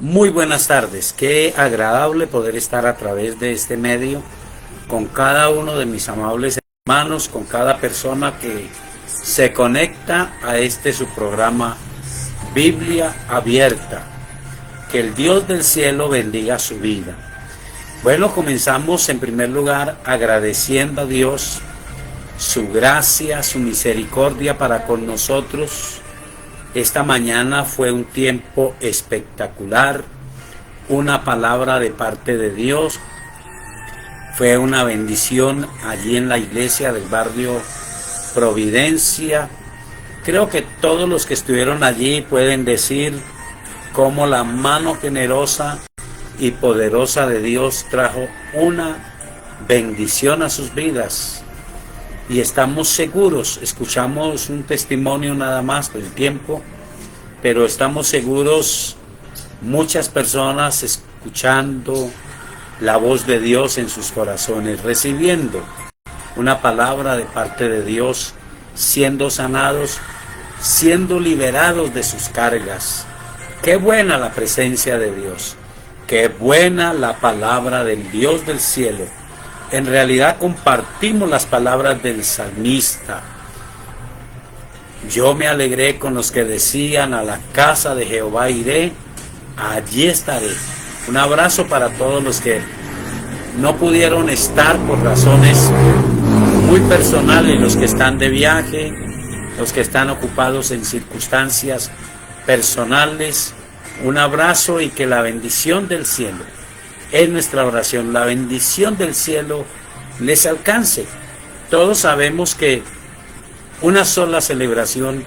Muy buenas tardes, qué agradable poder estar a través de este medio con cada uno de mis amables hermanos, con cada persona que se conecta a este su programa Biblia Abierta. Que el Dios del cielo bendiga su vida. Bueno, comenzamos en primer lugar agradeciendo a Dios su gracia, su misericordia para con nosotros. Esta mañana fue un tiempo espectacular, una palabra de parte de Dios, fue una bendición allí en la iglesia del barrio Providencia. Creo que todos los que estuvieron allí pueden decir cómo la mano generosa y poderosa de Dios trajo una bendición a sus vidas. Y estamos seguros, escuchamos un testimonio nada más del tiempo, pero estamos seguros, muchas personas escuchando la voz de Dios en sus corazones, recibiendo una palabra de parte de Dios, siendo sanados, siendo liberados de sus cargas. Qué buena la presencia de Dios, qué buena la palabra del Dios del cielo. En realidad compartimos las palabras del salmista. Yo me alegré con los que decían: a la casa de Jehová iré, allí estaré. Un abrazo para todos los que no pudieron estar por razones muy personales, los que están de viaje, los que están ocupados en circunstancias personales. Un abrazo y que la bendición del cielo, es nuestra oración, la bendición del cielo les alcance. Todos sabemos que una sola celebración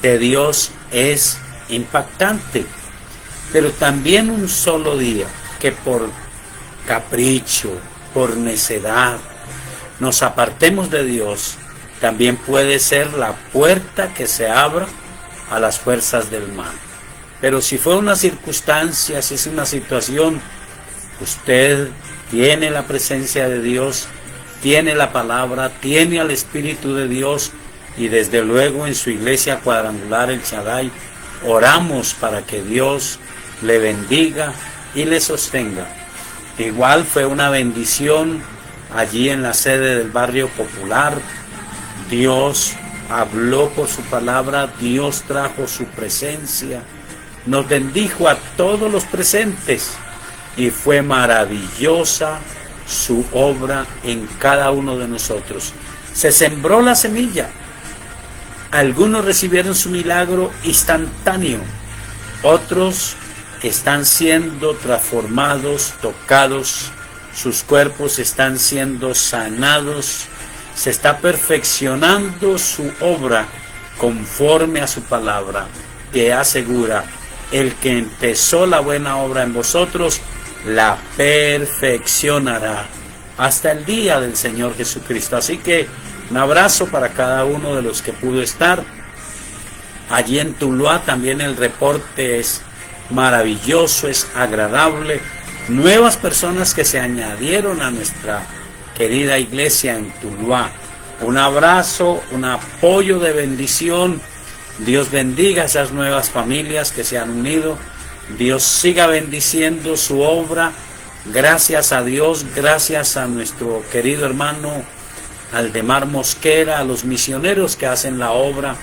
de Dios es impactante, pero también un solo día que por capricho, por necedad, nos apartemos de Dios, también puede ser la puerta que se abra a las fuerzas del mal. Pero si fue una circunstancia, si es una situación, usted tiene la presencia de Dios, tiene la palabra, tiene al Espíritu de Dios, y desde luego en su iglesia cuadrangular El Shaddai oramos para que Dios le bendiga y le sostenga. Igual fue una bendición allí en la sede del barrio popular. Dios habló por su palabra, Dios trajo su presencia, nos bendijo a todos los presentes. Y fue maravillosa su obra en cada uno de nosotros. Se sembró la semilla. Algunos recibieron su milagro instantáneo. Otros están siendo transformados, tocados. Sus cuerpos están siendo sanados. Se está perfeccionando su obra conforme a su palabra, que asegura: el que empezó la buena obra en vosotros, la perfeccionará hasta el día del Señor Jesucristo. Así que un abrazo para cada uno de los que pudo estar allí en Tuluá. También el reporte es maravilloso, es agradable. Nuevas personas que se añadieron a nuestra querida iglesia en Tuluá. Un abrazo, un apoyo de bendición. Dios bendiga a esas nuevas familias que se han unido. Dios siga bendiciendo su obra. Gracias a Dios, gracias a nuestro querido hermano Aldemar Mosquera, a los misioneros que hacen la obra,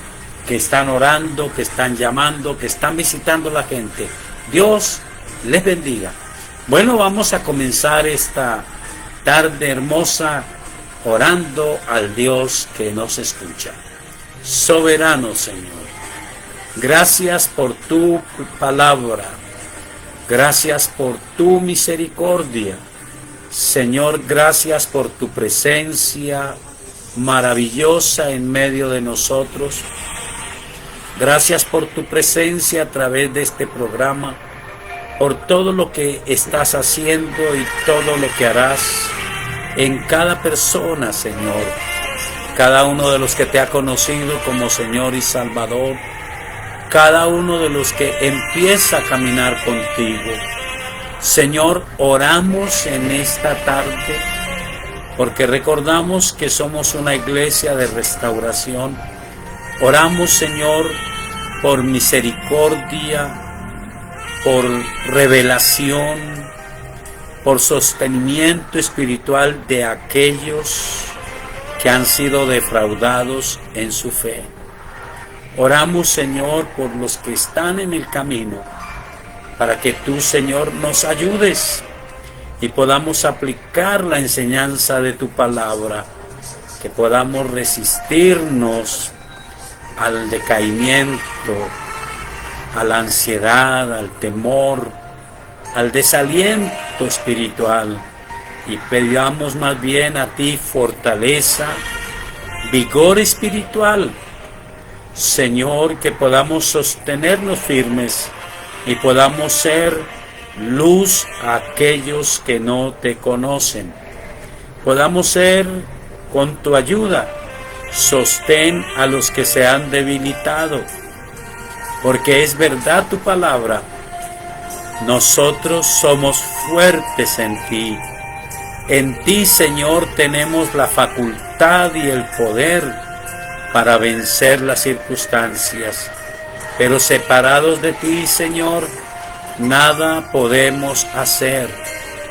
que están orando, que están llamando, que están visitando a la gente. Dios les bendiga. Bueno, vamos a comenzar esta tarde hermosa orando al Dios que nos escucha. Soberano Señor, gracias por tu palabra, gracias por tu misericordia. Señor, gracias por tu presencia maravillosa en medio de nosotros. Gracias por tu presencia a través de este programa, por todo lo que estás haciendo y todo lo que harás en cada persona, Señor. Cada uno de los que te ha conocido como Señor y Salvador, cada uno de los que empieza a caminar contigo. Señor, oramos en esta tarde porque recordamos que somos una iglesia de restauración. Oramos, Señor, por misericordia, por revelación, por sostenimiento espiritual de aquellos que han sido defraudados en su fe. Oramos, Señor, por los que están en el camino, para que tú, Señor, nos ayudes y podamos aplicar la enseñanza de tu palabra, que podamos resistirnos al decaimiento, a la ansiedad, al temor, al desaliento espiritual, y pedamos más bien a ti fortaleza, vigor espiritual, Señor, que podamos sostenernos firmes y podamos ser luz a aquellos que no te conocen. Podamos ser, con tu ayuda, sostén a los que se han debilitado, porque es verdad tu palabra. Nosotros somos fuertes en ti. En ti, Señor, tenemos la facultad y el poder para vencer las circunstancias. Pero separados de ti, Señor, nada podemos hacer.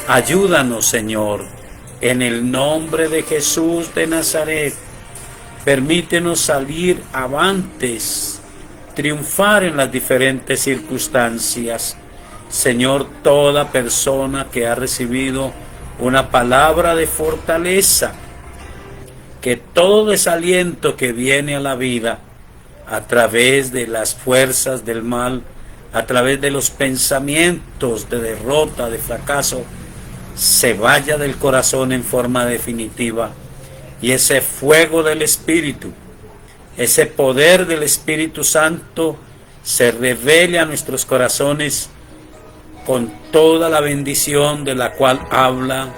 Ayúdanos, Señor, en el nombre de Jesús de Nazaret. Permítenos salir avantes, triunfar en las diferentes circunstancias. Señor, toda persona que ha recibido una palabra de fortaleza, que todo desaliento que viene a la vida a través de las fuerzas del mal, a través de los pensamientos de derrota, de fracaso, se vaya del corazón en forma definitiva, y ese fuego del Espíritu, ese poder del Espíritu Santo se revele a nuestros corazones con toda la bendición de la cual habla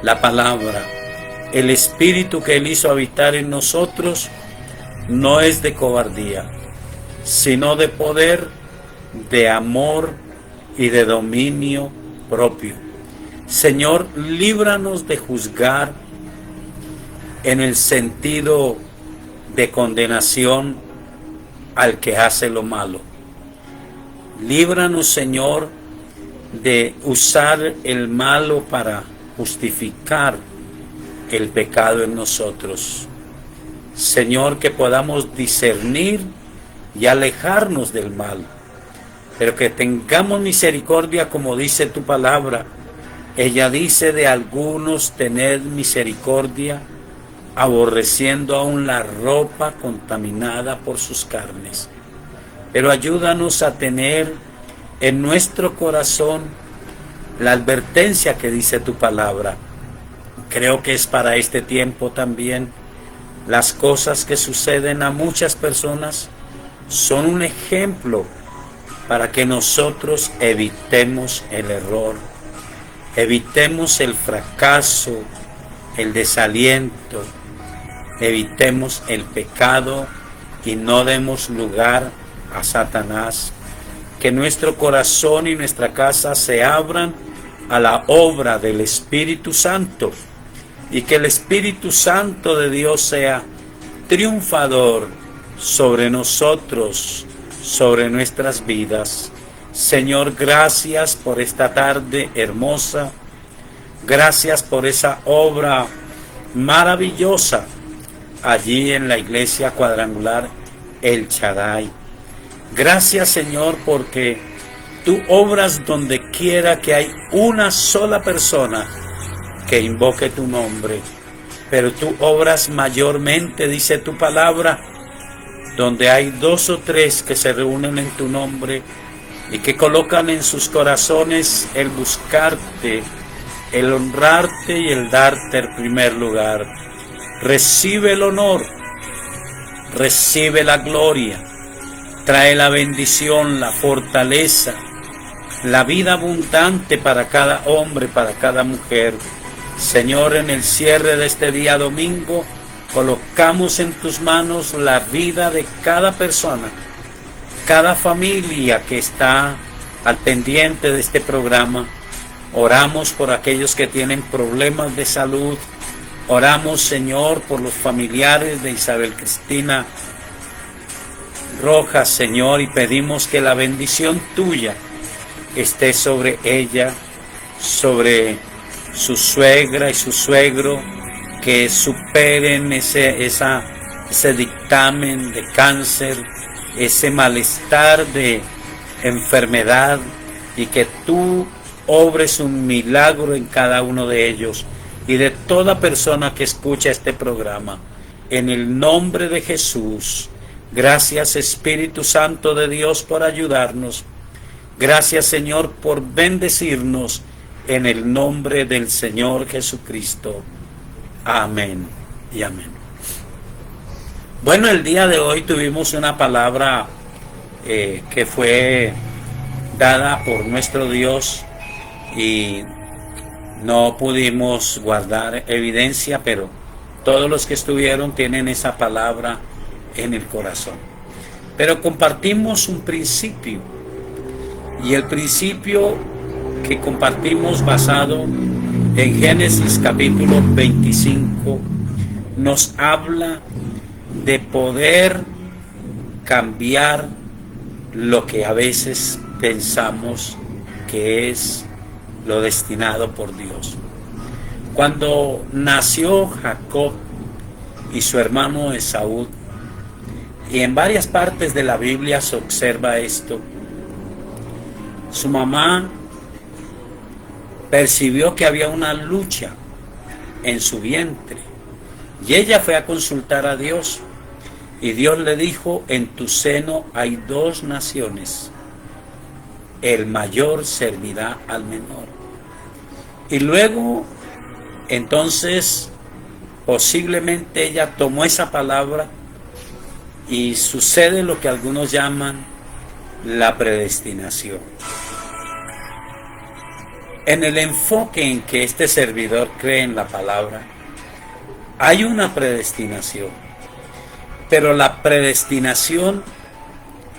la palabra. El Espíritu que Él hizo habitar en nosotros no es de cobardía, sino de poder, de amor y de dominio propio. Señor, líbranos de juzgar en el sentido de condenación al que hace lo malo. Líbranos, Señor, de usar el malo para justificar el pecado en nosotros. Señor, que podamos discernir y alejarnos del mal, pero que tengamos misericordia, como dice tu palabra. Ella dice: de algunos tened misericordia, aborreciendo aún la ropa contaminada por sus carnes. Pero ayúdanos a tener en nuestro corazón la advertencia que dice tu palabra. Creo que es para este tiempo también. Las cosas que suceden a muchas personas son un ejemplo para que nosotros evitemos el error, evitemos el fracaso, el desaliento, evitemos el pecado y no demos lugar a Satanás. Que nuestro corazón y nuestra casa se abran a la obra del Espíritu Santo, y que el Espíritu Santo de Dios sea triunfador sobre nosotros, sobre nuestras vidas. Señor, gracias por esta tarde hermosa. Gracias por esa obra maravillosa allí en la iglesia cuadrangular El Shaddai. Gracias, Señor, porque tú obras donde quiera que hay una sola persona que invoque tu nombre, pero tú obras mayormente, dice tu palabra, donde hay 2 o 3 que se reúnen en tu nombre y que colocan en sus corazones el buscarte, el honrarte y el darte el primer lugar. Recibe el honor, recibe la gloria, trae la bendición, la fortaleza, la vida abundante para cada hombre, para cada mujer. Señor, en el cierre de este día domingo, colocamos en tus manos la vida de cada persona, cada familia que está al pendiente de este programa. Oramos por aquellos que tienen problemas de salud. Oramos, Señor, por los familiares de Isabel Cristina Rojas, Señor, y pedimos que la bendición tuya esté sobre ella, sobre su suegra y su suegro, que superen ese dictamen de cáncer, ese malestar de enfermedad, y que tú obres un milagro en cada uno de ellos y de toda persona que escucha este programa. En el nombre de Jesús. Gracias, Espíritu Santo de Dios, por ayudarnos. Gracias, Señor, por bendecirnos, en el nombre del Señor Jesucristo. Amén y amén. Bueno, el día de hoy tuvimos una palabra que fue dada por nuestro Dios, y no pudimos guardar evidencia, pero todos los que estuvieron tienen esa palabra en el corazón. Pero compartimos un principio, y el principio que compartimos, basado en Génesis capítulo 25, nos habla de poder cambiar lo que a veces pensamos que es lo destinado por Dios. Cuando nació Jacob y su hermano Esaú, y en varias partes de la Biblia se observa esto, su mamá percibió que había una lucha en su vientre, y ella fue a consultar a Dios, y Dios le dijo: en tu seno hay dos naciones, el mayor servirá al menor. Y luego, entonces, posiblemente ella tomó esa palabra, y sucede lo que algunos llaman la predestinación. En el enfoque en que este servidor cree en la palabra, hay una predestinación, pero la predestinación,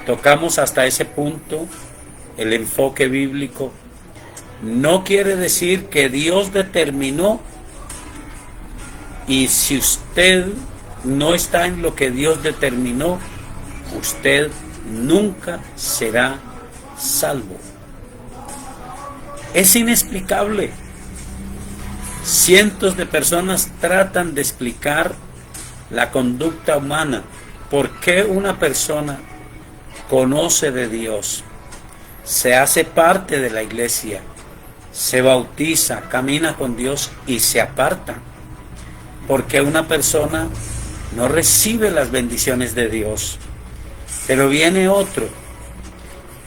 tocamos hasta ese punto, el enfoque bíblico, no quiere decir que Dios determinó, y si usted no está en lo que Dios determinó, usted nunca será salvo. Es inexplicable. Cientos de personas tratan de explicar la conducta humana. ¿Por qué una persona conoce de Dios, se hace parte de la iglesia, se bautiza, camina con Dios y se aparta? ¿Por qué una persona no recibe las bendiciones de Dios, pero viene otro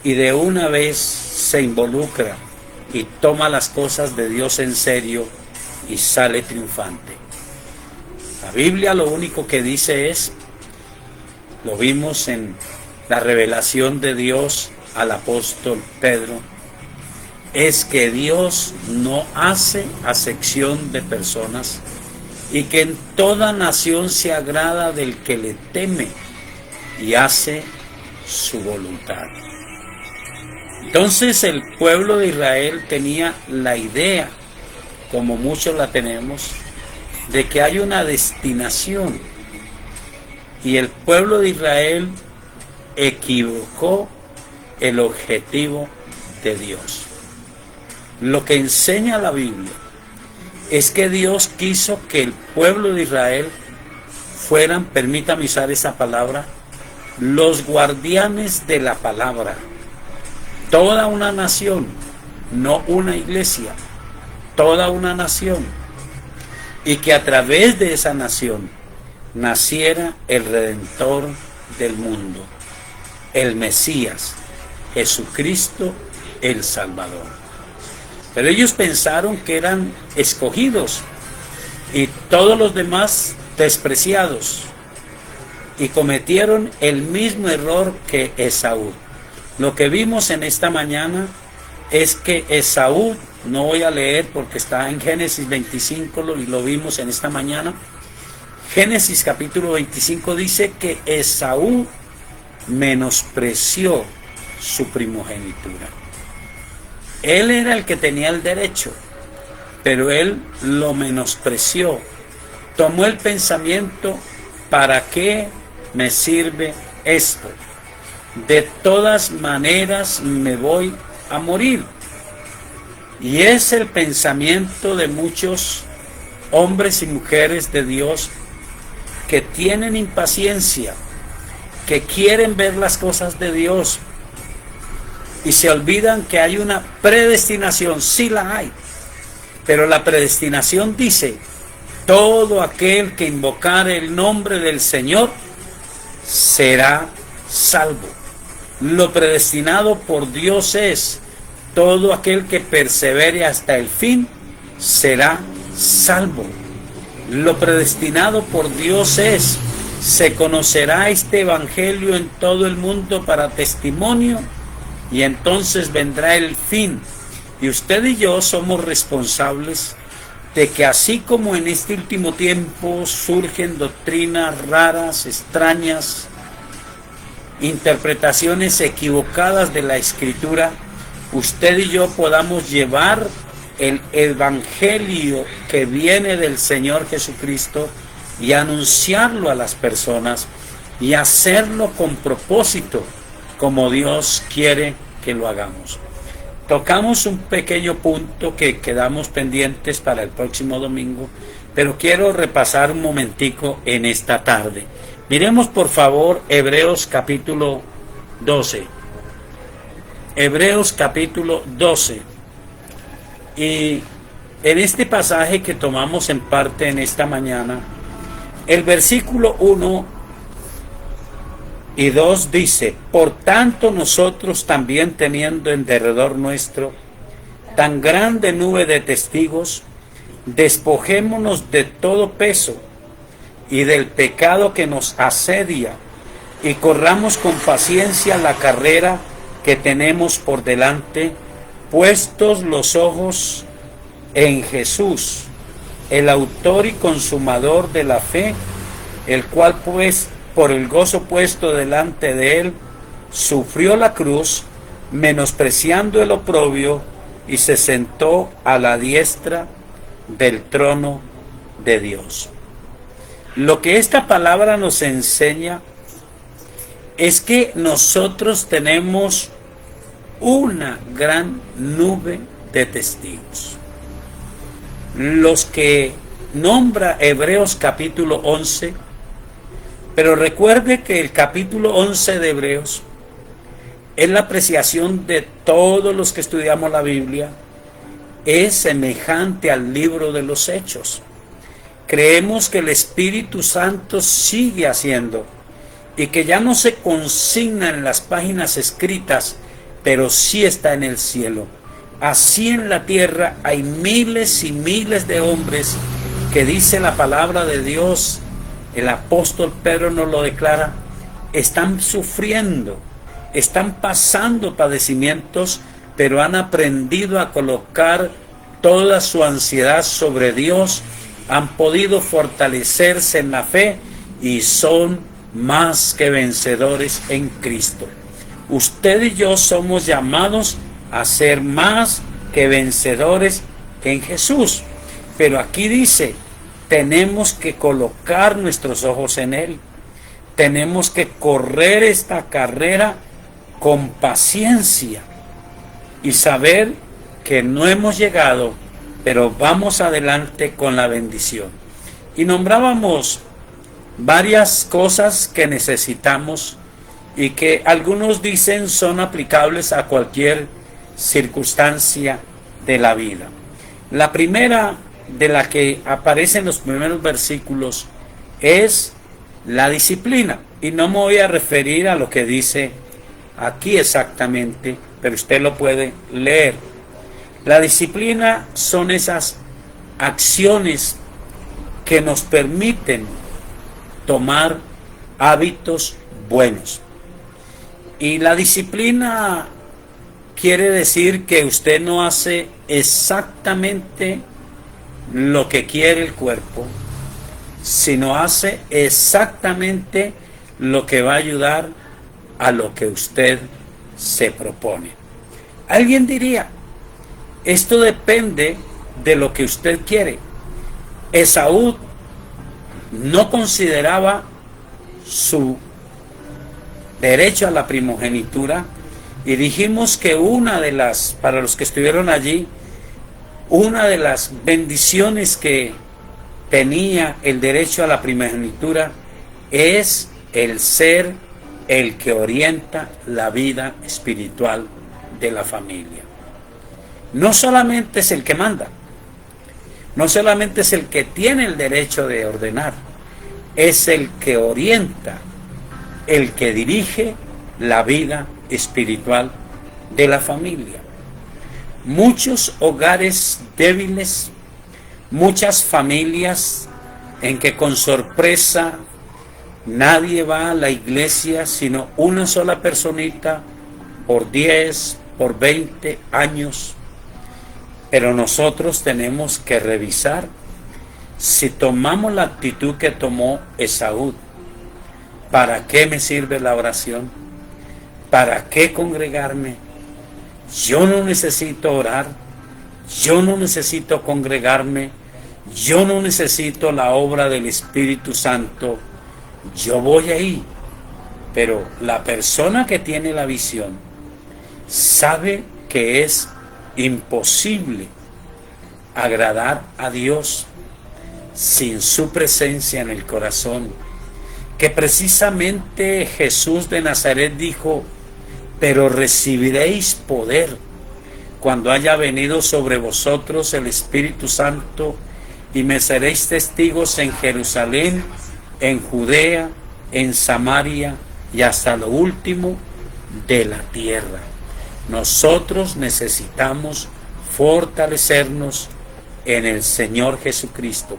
y de una vez se involucra y toma las cosas de Dios en serio y sale triunfante? La Biblia lo único que dice es, lo vimos en la revelación de Dios al apóstol Pedro, es que Dios no hace acepción de personas, y que en toda nación se agrada del que le teme y hace su voluntad. Entonces el pueblo de Israel tenía la idea, como muchos la tenemos, de que hay una destinación, y el pueblo de Israel equivocó el objetivo de Dios. Lo que enseña la Biblia es que Dios quiso que el pueblo de Israel fueran, permítame usar esa palabra, los guardianes de la palabra. Toda una nación, no una iglesia, toda una nación. Y que a través de esa nación naciera el Redentor del mundo, el Mesías, Jesucristo el Salvador. Pero ellos pensaron que eran escogidos y todos los demás despreciados, y cometieron el mismo error que Esaú. Lo que vimos en esta mañana es que Esaú, no voy a leer porque está en Génesis 25 y lo vimos en esta mañana. Génesis capítulo 25 dice que Esaú menospreció su primogenitura. Él era el que tenía el derecho, pero él lo menospreció. Tomó el pensamiento: ¿para qué me sirve esto? De todas maneras me voy a morir. Y es el pensamiento de muchos hombres y mujeres de Dios que tienen impaciencia, que quieren ver las cosas de Dios y se olvidan que hay una predestinación. Sí la hay, pero la predestinación dice: todo aquel que invocare el nombre del Señor será salvo. Lo predestinado por Dios es: todo aquel que persevere hasta el fin será salvo. Lo predestinado por Dios es: se conocerá este evangelio en todo el mundo para testimonio, y entonces vendrá el fin. Y usted y yo somos responsables de que, así como en este último tiempo surgen doctrinas raras, extrañas, interpretaciones equivocadas de la Escritura, usted y yo podamos llevar el evangelio que viene del Señor Jesucristo y anunciarlo a las personas y hacerlo con propósito, como Dios quiere que lo hagamos. Tocamos un pequeño punto que quedamos pendientes para el próximo domingo, pero quiero repasar un momentico en esta tarde. Miremos por favor Hebreos capítulo 12. Hebreos capítulo 12. Y en este pasaje que tomamos en parte en esta mañana, el versículo 1 y 2 dice: por tanto nosotros también, teniendo en derredor nuestro tan grande nube de testigos, despojémonos de todo peso y del pecado que nos asedia, y corramos con paciencia la carrera que tenemos por delante, puestos los ojos en Jesús, el autor y consumador de la fe, el cual pues por el gozo puesto delante de él sufrió la cruz, menospreciando el oprobio, y se sentó a la diestra del trono de Dios. Lo que esta palabra nos enseña es que nosotros tenemos una gran nube de testigos. Los que nombra Hebreos capítulo 11, pero recuerde que el capítulo 11 de Hebreos es la apreciación de todos los que estudiamos la Biblia, es semejante al libro de los Hechos. Creemos que el Espíritu Santo sigue haciendo y que ya no se consigna en las páginas escritas, pero sí está en el cielo. Así en la tierra hay miles y miles de hombres que, dice la palabra de Dios, el apóstol Pedro nos lo declara, están sufriendo, están pasando padecimientos, pero han aprendido a colocar toda su ansiedad sobre Dios, han podido fortalecerse en la fe y son más que vencedores en Cristo. Usted y yo somos llamados a ser más que vencedores en Jesús, pero aquí dice: tenemos que colocar nuestros ojos en Él, tenemos que correr esta carrera con paciencia y saber que no hemos llegado, pero vamos adelante con la bendición. Y nombrábamos varias cosas que necesitamos y que algunos dicen son aplicables a cualquier circunstancia de la vida. La primera, de la que aparece en los primeros versículos, es la disciplina. Y no me voy a referir a lo que dice aquí exactamente, pero usted lo puede leer. La disciplina son esas acciones que nos permiten tomar hábitos buenos. Y la disciplina quiere decir que usted no hace exactamente lo que quiere el cuerpo, sino hace exactamente lo que va a ayudar a lo que usted se propone. Alguien diría: esto depende de lo que usted quiere. Esaú no consideraba su derecho a la primogenitura Y dijimos que para los que estuvieron allí, una de las bendiciones que tenía el derecho a la primogenitura es el ser el que orienta la vida espiritual de la familia. No solamente es el que manda, no solamente es el que tiene el derecho de ordenar, es el que orienta, el que dirige la vida espiritual de la familia. Muchos hogares débiles, muchas familias en que con sorpresa nadie va a la iglesia sino una sola personita por 10, por 20 años. Pero nosotros tenemos que revisar si tomamos la actitud que tomó Esaú. ¿Para qué me sirve la oración? ¿Para qué congregarme? Yo no necesito orar, yo no necesito congregarme, yo no necesito la obra del Espíritu Santo, yo voy ahí. Pero la persona que tiene la visión sabe que es imposible agradar a Dios sin su presencia en el corazón, que precisamente Jesús de Nazaret dijo: pero recibiréis poder cuando haya venido sobre vosotros el Espíritu Santo, y me seréis testigos en Jerusalén, en Judea, en Samaria y hasta lo último de la tierra. Nosotros necesitamos fortalecernos en el Señor Jesucristo.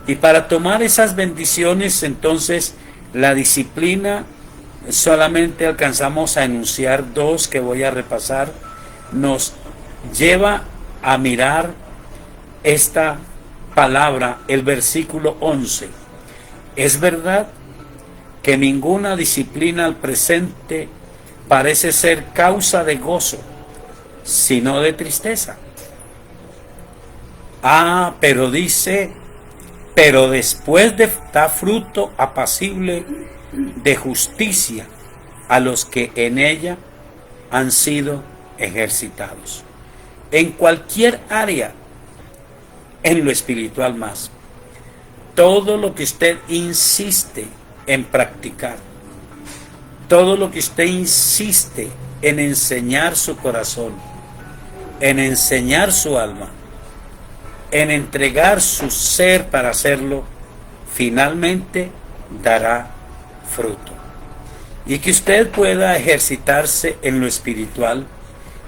Y para tomar esas bendiciones, entonces, la disciplina, solamente alcanzamos a enunciar dos que voy a repasar, nos lleva a mirar esta palabra, el versículo 11. Es verdad que ninguna disciplina al presente parece ser causa de gozo, sino de tristeza. Pero dice: pero después da fruto apacible de justicia a los que en ella han sido ejercitados. En cualquier área, en lo espiritual más, todo lo que usted insiste en practicar, todo lo que usted insiste en enseñar su corazón, en enseñar su alma, en entregar su ser para hacerlo, finalmente dará fruto. Y que usted pueda ejercitarse en lo espiritual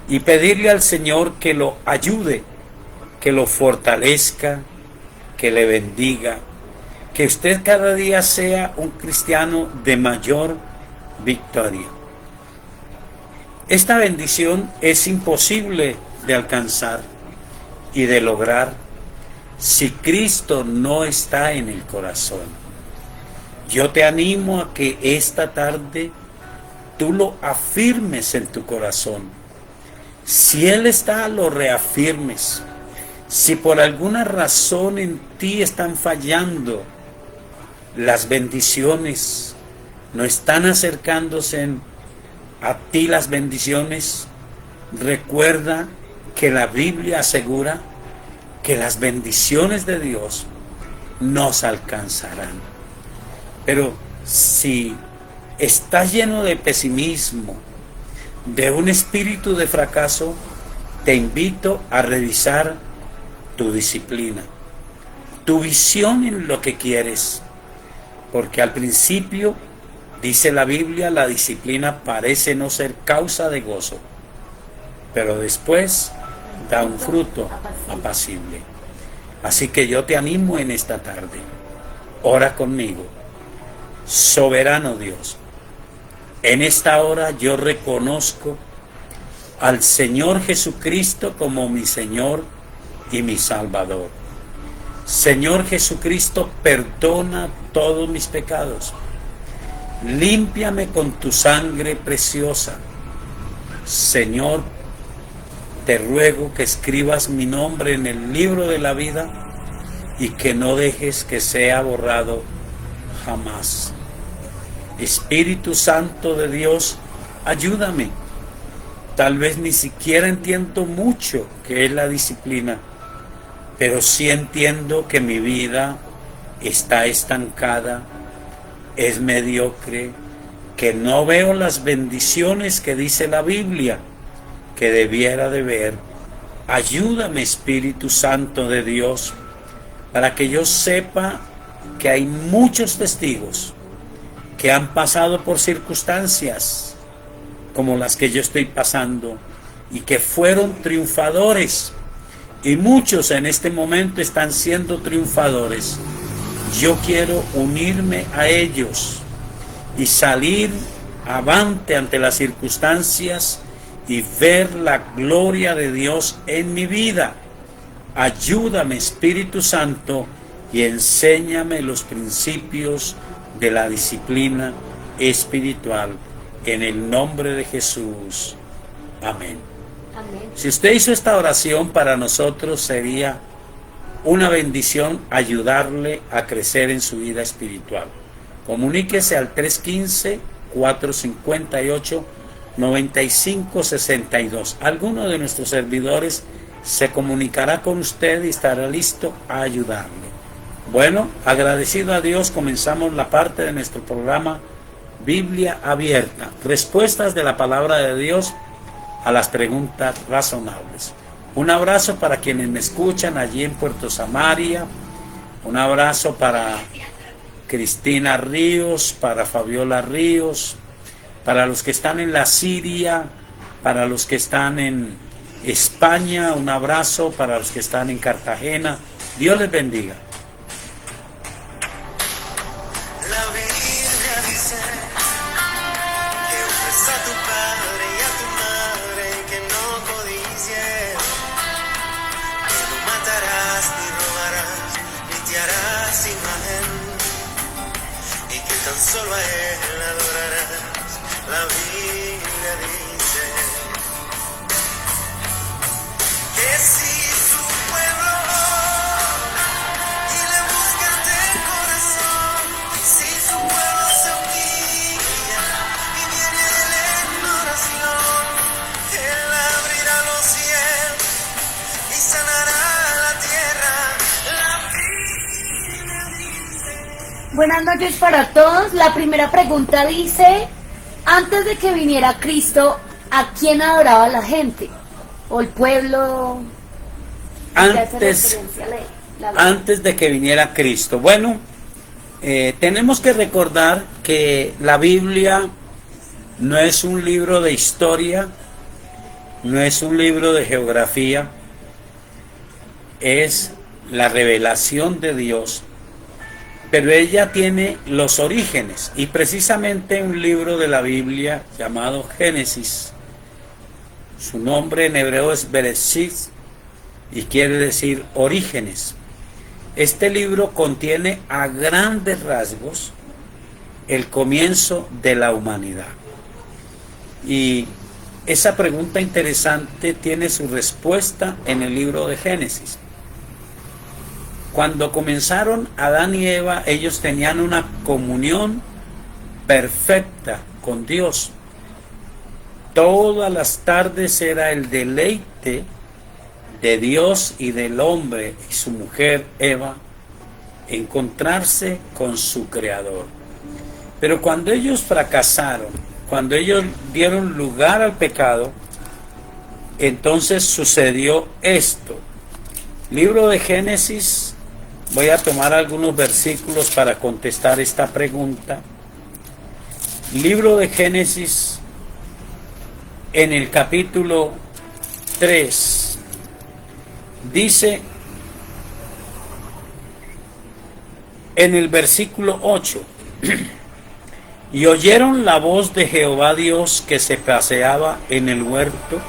y pedirle al Señor que lo ayude, que lo fortalezca, que le bendiga, que usted cada día sea un cristiano de mayor victoria. Esta bendición es imposible de alcanzar y de lograr si Cristo no está en el corazón. Yo te animo a que esta tarde tú lo afirmes en tu corazón. Si Él está, lo reafirmes. Si por alguna razón en ti están fallando las bendiciones, no están acercándose a ti las bendiciones, recuerda que la Biblia asegura que las bendiciones de Dios nos alcanzarán. Pero si estás lleno de pesimismo, de un espíritu de fracaso, te invito a revisar tu disciplina, tu visión en lo que quieres. Porque al principio, dice la Biblia, la disciplina parece no ser causa de gozo, pero después da un fruto apacible. Así que yo te animo en esta tarde. Ora conmigo. Soberano Dios, en esta hora yo reconozco al Señor Jesucristo como mi Señor y mi Salvador. Señor Jesucristo, perdona todos mis pecados. Límpiame con tu sangre preciosa. Señor, te ruego que escribas mi nombre en el libro de la vida y que no dejes que sea borrado jamás. Espíritu Santo de Dios, ayúdame Tal vez ni siquiera entiendo mucho qué es la disciplina, pero sí entiendo que mi vida está estancada, es mediocre, que no veo las bendiciones que dice la Biblia que debiera de ver. Ayúdame, Espíritu Santo de Dios, para que yo sepa que hay muchos testigos que han pasado por circunstancias como las que yo estoy pasando y que fueron triunfadores, y muchos en este momento están siendo triunfadores. Yo quiero unirme a ellos y salir avante ante las circunstancias y ver la gloria de Dios en mi vida. Ayúdame, Espíritu Santo, y enséñame los principios de la disciplina espiritual, en el nombre de Jesús. Amén. Amén. Si usted hizo esta oración, para nosotros sería una bendición ayudarle a crecer en su vida espiritual. Comuníquese al 315-458-9562. Alguno de nuestros servidores se comunicará con usted y estará listo a ayudarle. Bueno, agradecido a Dios, comenzamos la parte de nuestro programa Biblia Abierta, respuestas de la palabra de Dios a las preguntas razonables. Un abrazo para quienes me escuchan allí en Puerto Samaria, un abrazo para Cristina Ríos, para Fabiola Ríos, para los que están en la Siria, para los que están en España, un abrazo para los que están en Cartagena. Dios les bendiga. La Biblia dice que honres a tu padre y a tu madre, que no codicies, que no matarás ni robarás, ni te harás imagen, y que tan solo a él adorarás. La Biblia dice que si su pueblo y le buscan de corazón, si su pueblo se humilla y viene a él en oración, él abrirá los cielos y sanará la tierra. La Biblia dice. Buenas noches para todos. La primera pregunta dice: antes de que viniera Cristo, ¿a quién adoraba la gente? ¿O el pueblo? Antes de que viniera Cristo. Bueno, tenemos que recordar que la Biblia no es un libro de historia, no es un libro de geografía, es la revelación de Dios, pero ella tiene los orígenes, y precisamente un libro de la Biblia llamado Génesis, su nombre en hebreo es Bereshit y quiere decir orígenes. Este libro contiene a grandes rasgos el comienzo de la humanidad, y esa pregunta interesante tiene su respuesta en el libro de Génesis. Cuando comenzaron Adán y Eva, ellos tenían una comunión perfecta con Dios. Todas las tardes era el deleite de Dios y del hombre y su mujer Eva encontrarse con su Creador. Pero cuando ellos fracasaron, cuando ellos dieron lugar al pecado, entonces sucedió esto. Libro de Génesis, voy a tomar algunos versículos para contestar esta pregunta. Libro de Génesis, en el capítulo 3, dice en el versículo 8: y oyeron la voz de Jehová Dios que se paseaba en el huerto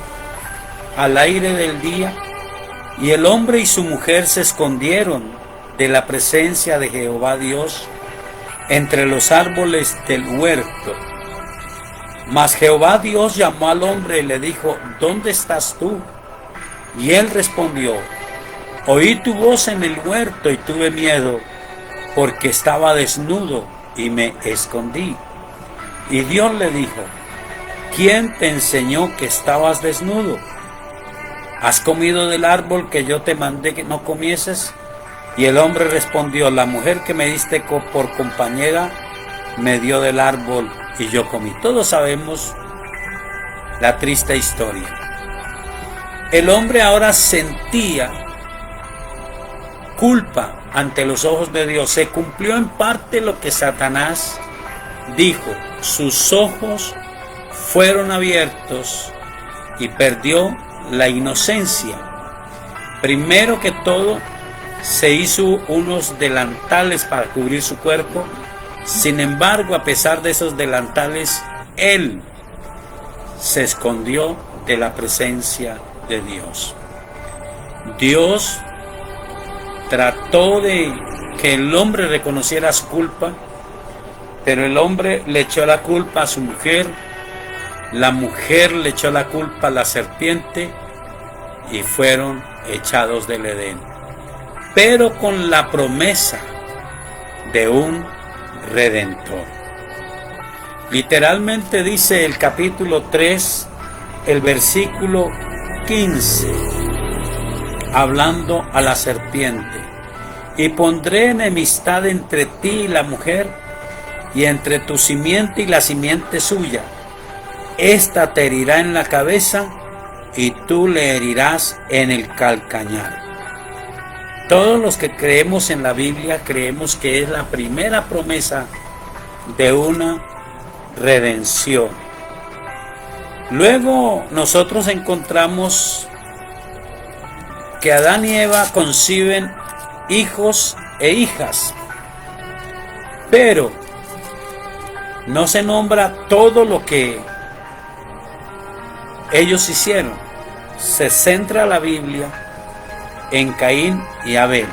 al aire del día, y el hombre y su mujer se escondieron de la presencia de Jehová Dios entre los árboles del huerto. Mas Jehová Dios llamó al hombre y le dijo: ¿dónde estás tú? Y él respondió: oí tu voz en el huerto y tuve miedo, porque estaba desnudo y me escondí. Y Dios le dijo: ¿quién te enseñó que estabas desnudo? ¿Has comido del árbol que yo te mandé que no comieses? Y el hombre respondió, la mujer que me diste por compañera me dio del árbol y yo comí. Todos sabemos la triste historia. El hombre ahora sentía culpa ante los ojos de Dios. Se cumplió en parte lo que Satanás dijo. Sus ojos fueron abiertos y perdió la inocencia. Primero que todo, se hizo unos delantales para cubrir su cuerpo. Sin embargo, a pesar de esos delantales, él se escondió de la presencia de Dios. Dios trató de que el hombre reconociera su culpa, pero el hombre le echó la culpa a su mujer, la mujer le echó la culpa a la serpiente y fueron echados del Edén, pero con la promesa de un redentor. Literalmente dice el capítulo 3, el versículo 15, hablando a la serpiente: y pondré enemistad entre ti y la mujer, y entre tu simiente y la simiente suya. Esta te herirá en la cabeza, y tú le herirás en el calcañar. Todos los que creemos en la Biblia creemos que es la primera promesa de una redención. Luego nosotros encontramos que Adán y Eva conciben hijos e hijas, pero no se nombra todo lo que ellos hicieron. Se centra la Biblia en Caín y Abel,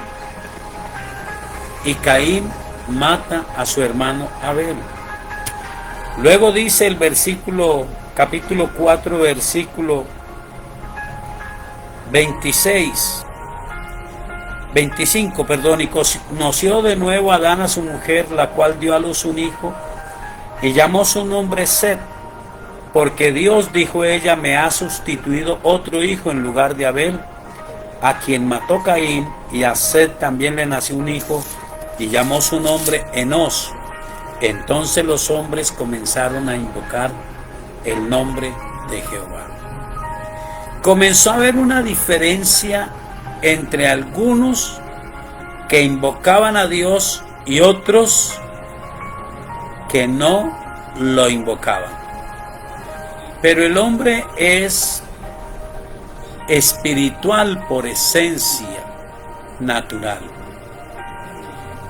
y Caín mata a su hermano Abel. Luego dice el capítulo 4, versículo 25, y conoció de nuevo Adán a su mujer, la cual dio a luz un hijo, y llamó su nombre Set, porque Dios, dijo ella, me ha sustituido otro hijo en lugar de Abel, a quien mató Caín, y a Set también le nació un hijo, y llamó su nombre Enós. Entonces los hombres comenzaron a invocar el nombre de Jehová. Comenzó a haber una diferencia entre algunos que invocaban a Dios y otros que no lo invocaban. Pero el hombre es espiritual por esencia natural.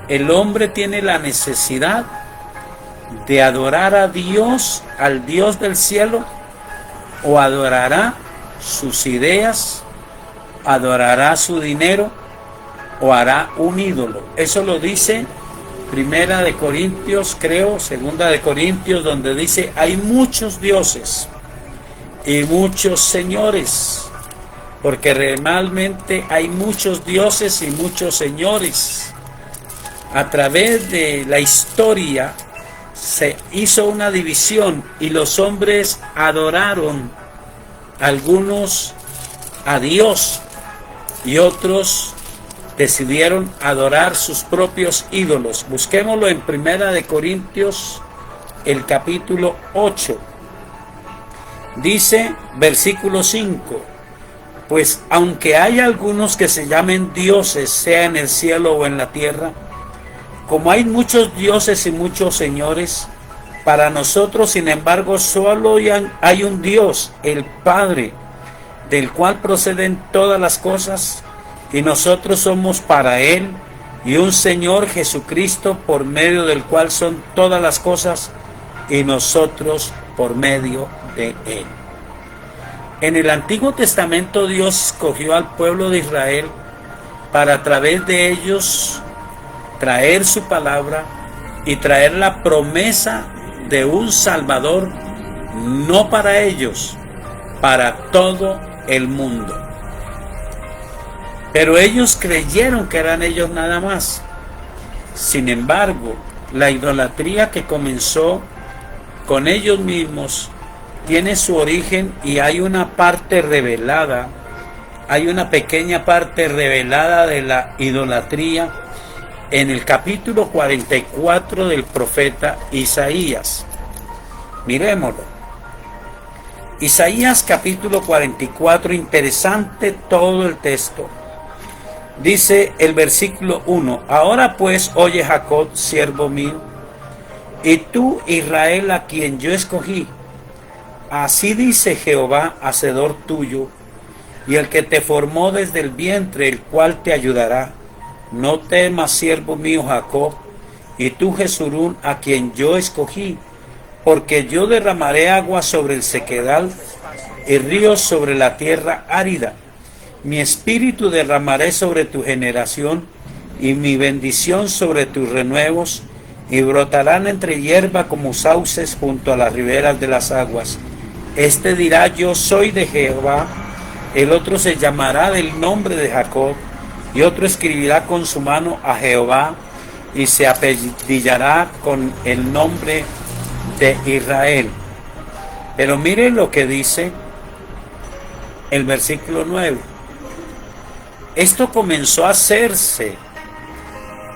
El hombre tiene la necesidad de adorar a Dios, al Dios del cielo, o adorará sus ideas, adorará su dinero, o hará un ídolo. Eso lo dice Primera de Corintios, Segunda de Corintios, donde dice: hay muchos dioses y muchos señores, porque realmente hay muchos dioses y muchos señores. A través de la historia se hizo una división y los hombres adoraron, algunos a Dios y otros decidieron adorar sus propios ídolos. Busquémoslo en Primera de Corintios, el capítulo 8. Dice, versículo 5: pues aunque hay algunos que se llamen dioses, sea en el cielo o en la tierra, como hay muchos dioses y muchos señores, para nosotros, sin embargo, solo hay un Dios, el Padre, del cual proceden todas las cosas, y nosotros somos para Él, y un Señor Jesucristo, por medio del cual son todas las cosas, y nosotros por medio de Él. En el Antiguo Testamento Dios escogió al pueblo de Israel para a través de ellos traer su palabra y traer la promesa de un Salvador, no para ellos, para todo el mundo. Pero ellos creyeron que eran ellos nada más. Sin embargo, la idolatría que comenzó con ellos mismos tiene su origen y hay una parte revelada, hay una pequeña parte revelada de la idolatría en el capítulo 44 del profeta Isaías. Miremoslo. Isaías capítulo 44, interesante todo el texto. Dice el versículo 1: Ahora pues, oye Jacob, siervo mío, y tú, Israel, a quien yo escogí. Así dice Jehová, hacedor tuyo, y el que te formó desde el vientre, el cual te ayudará. No temas, siervo mío Jacob, y tú, Jesurún, a quien yo escogí, porque yo derramaré agua sobre el sequedal y ríos sobre la tierra árida. Mi espíritu derramaré sobre tu generación y mi bendición sobre tus renuevos, y brotarán entre hierba como sauces junto a las riberas de las aguas. Este dirá: yo soy de Jehová. El otro se llamará del nombre de Jacob, y otro escribirá con su mano a Jehová, y se apellidillará con el nombre de Israel. Pero miren lo que dice el versículo 9. Esto comenzó a hacerse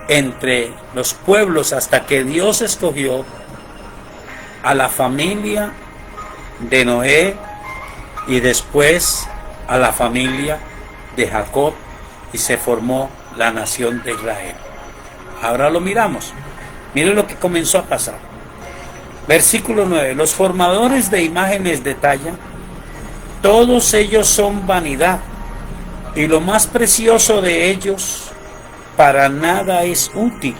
entre los pueblos hasta que Dios escogió a la familia de Noé y después a la familia de Jacob, y se formó la nación de Israel. Ahora lo miramos. Miren lo que comenzó a pasar. Versículo 9. Los formadores de imágenes de talla, todos ellos son vanidad, y lo más precioso de ellos para nada es útil.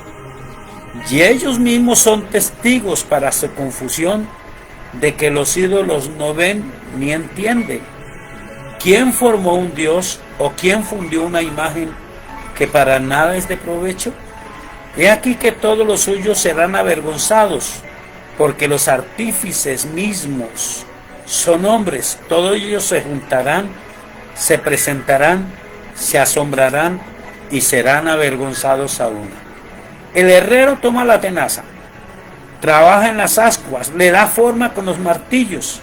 Y ellos mismos son testigos para su confusión de que los ídolos no ven ni entienden. ¿Quién formó un dios o quién fundió una imagen que para nada es de provecho? He aquí que todos los suyos serán avergonzados, porque los artífices mismos son hombres. Todos ellos se juntarán, se presentarán, se asombrarán y serán avergonzados aún. El herrero toma la tenaza, trabaja en las ascuas, le da forma con los martillos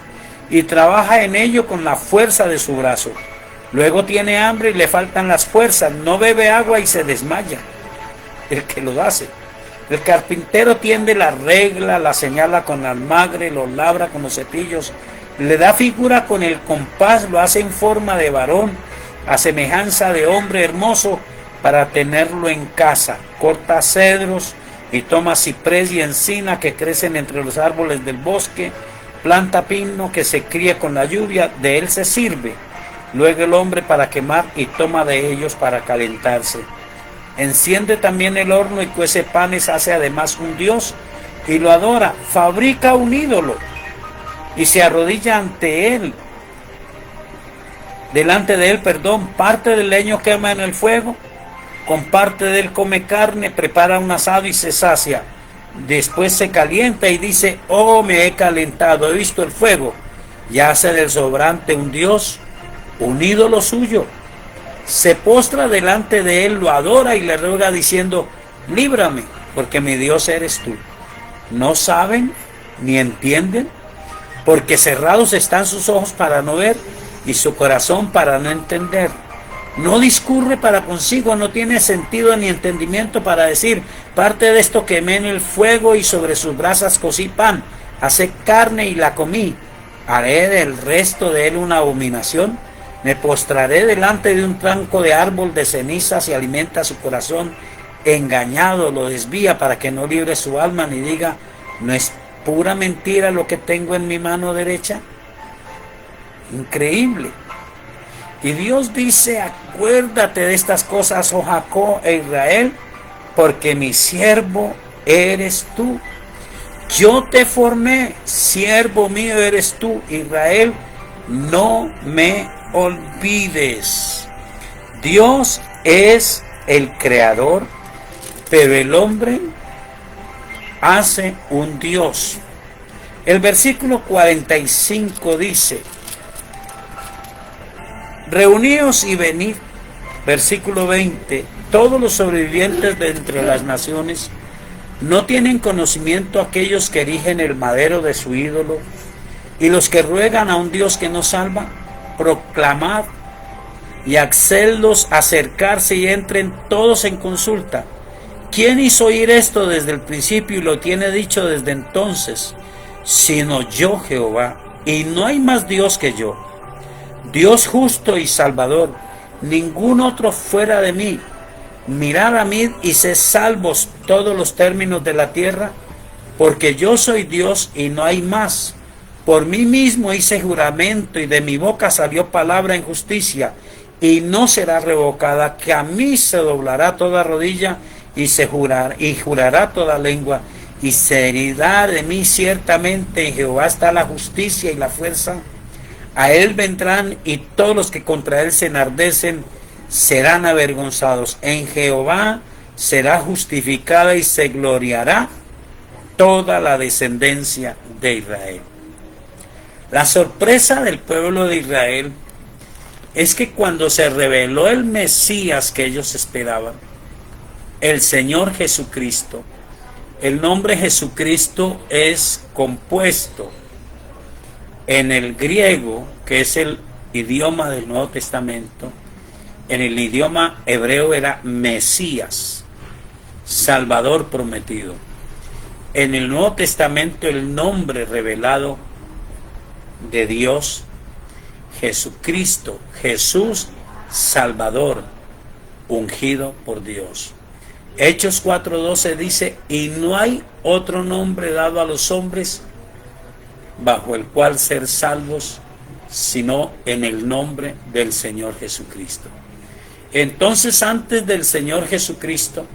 y trabaja en ello con la fuerza de su brazo. Luego tiene hambre y le faltan las fuerzas, no bebe agua y se desmaya el que lo hace. El carpintero tiende la regla, la señala con almagre, lo labra con los cepillos, le da figura con el compás, lo hace en forma de varón, a semejanza de hombre hermoso, para tenerlo en casa. Corta cedros y toma ciprés y encina que crecen entre los árboles del bosque, planta pino que se cría con la lluvia, de él se sirve. Luego el hombre para quemar y toma de ellos para calentarse. Enciende también el horno y cuece panes, hace además un dios y lo adora, fabrica un ídolo y se arrodilla ante él. Delante de él, parte del leño quema en el fuego, con parte de él come carne, prepara un asado y se sacia. Después se calienta y dice: oh, me he calentado, he visto el fuego, y hace del sobrante un dios, un ídolo suyo. Se postra delante de él, lo adora y le ruega diciendo: líbrame, porque mi Dios eres tú. ¿No saben ni entienden? Porque cerrados están sus ojos para no ver y su corazón para no entender. No discurre para consigo, no tiene sentido ni entendimiento para decir: parte de esto quemé en el fuego y sobre sus brasas cocí pan, hacé carne y la comí. ¿Haré del resto de él una abominación? Me postraré delante de un tronco de árbol de cenizas y alimenta su corazón. Engañado lo desvía para que no libre su alma ni diga: ¿no es pura mentira lo que tengo en mi mano derecha? Increíble. Y Dios dice: acuérdate de estas cosas, oh Jacob e Israel, porque mi siervo eres tú. Yo te formé, siervo mío eres tú, Israel, no me olvides. Dios es el creador, pero el hombre hace un Dios. El versículo 45 dice: reuníos y venid. Versículo 20: todos los sobrevivientes de entre las naciones, ¿no tienen conocimiento aquellos que erigen el madero de su ídolo Y los que ruegan a un Dios que no salva, proclamad y hacedlos acercarse y entren todos en consulta. ¿Quién hizo oír esto desde el principio y lo tiene dicho desde entonces? Sino yo, Jehová, y no hay más Dios que yo, Dios justo y salvador, ningún otro fuera de mí. Mirad a mí y sed salvos todos los términos de la tierra, porque yo soy Dios y no hay más. Por mí mismo hice juramento y de mi boca salió palabra en justicia, y no será revocada, que a mí se doblará toda rodilla y jurará toda lengua, y se herirá de mí ciertamente. En Jehová está la justicia y la fuerza. A él vendrán, y todos los que contra él se enardecen serán avergonzados. En Jehová será justificada y se gloriará toda la descendencia de Israel. La sorpresa del pueblo de Israel es que cuando se reveló el Mesías que ellos esperaban, el Señor Jesucristo, el nombre Jesucristo es compuesto en el griego, que es el idioma del Nuevo Testamento. En el idioma hebreo era Mesías, Salvador prometido. En el Nuevo Testamento el nombre revelado de Dios, Jesucristo, Jesús Salvador, ungido por Dios. Hechos 4:12 dice: y no hay otro nombre dado a los hombres bajo el cual ser salvos, sino en el nombre del Señor Jesucristo. Entonces, antes del Señor Jesucristo,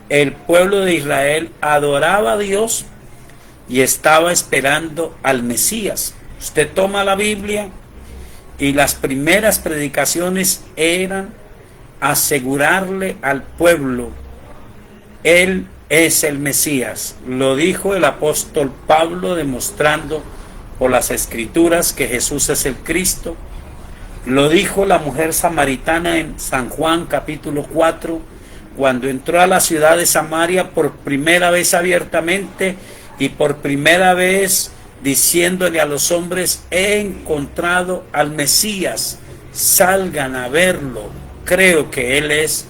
el pueblo de Israel adoraba a Dios y estaba esperando al Mesías. Usted toma la Biblia y las primeras predicaciones eran asegurarle al pueblo: Él es el Mesías. Lo dijo el apóstol Pablo, demostrando por las Escrituras que Jesús es el Cristo. Lo dijo la mujer samaritana en San Juan capítulo 4, cuando entró a la ciudad de Samaria por primera vez abiertamente y por primera vez diciéndole a los hombres: he encontrado al Mesías, salgan a verlo, creo que Él es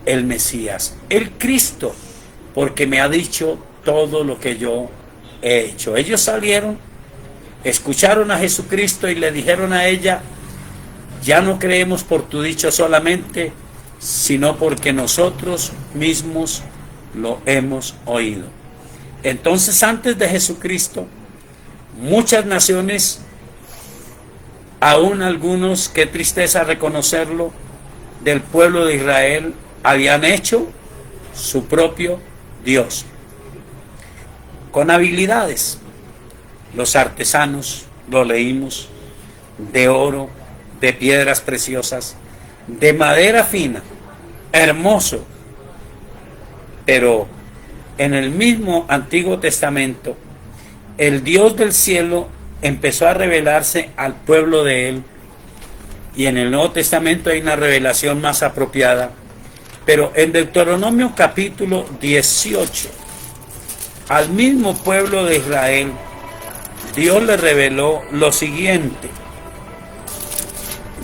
el Mesías, el Cristo, porque me ha dicho todo lo que yo he hecho. Ellos salieron, escucharon a Jesucristo y le dijeron a ella: ya no creemos por tu dicho solamente, sino porque nosotros mismos lo hemos oído. Entonces, antes de Jesucristo, muchas naciones, aún algunos, qué tristeza reconocerlo, del pueblo de Israel, habían hecho su propio Dios, con habilidades. Los artesanos, lo leímos, de oro, de piedras preciosas, de madera fina, hermoso. Pero en el mismo Antiguo Testamento, el Dios del cielo empezó a revelarse al pueblo de él, y en el Nuevo Testamento hay una revelación más apropiada. Pero en Deuteronomio capítulo 18, al mismo pueblo de Israel, Dios le reveló lo siguiente.